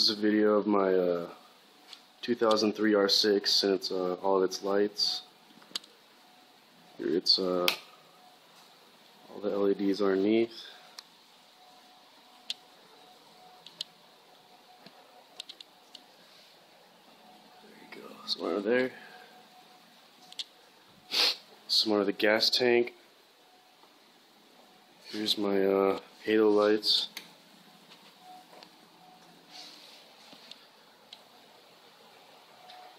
is a video of my 2003 R6 and it's all of its lights. Here it's all the LEDs underneath. There you go, some under there. Some under the gas tank. Here's my halo lights.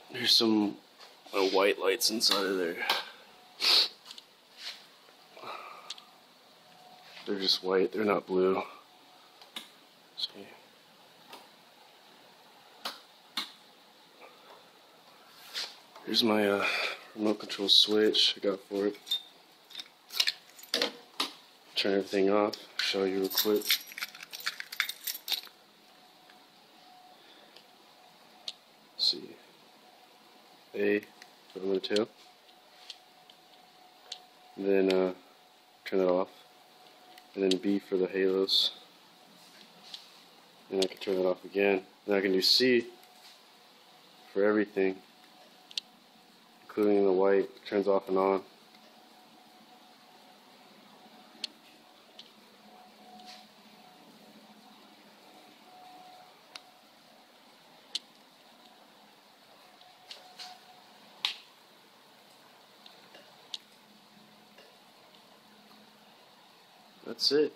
There's some white lights inside of there. They're just white, they're not blue. See. Here's my remote control switch I got for it. Turn everything off, show you real quick. Let's see. A, put them in the tail. And then turn it off. And then B for the halos. And I can turn it off again. And I can do C for everything, including the white, turns off and on. That's it.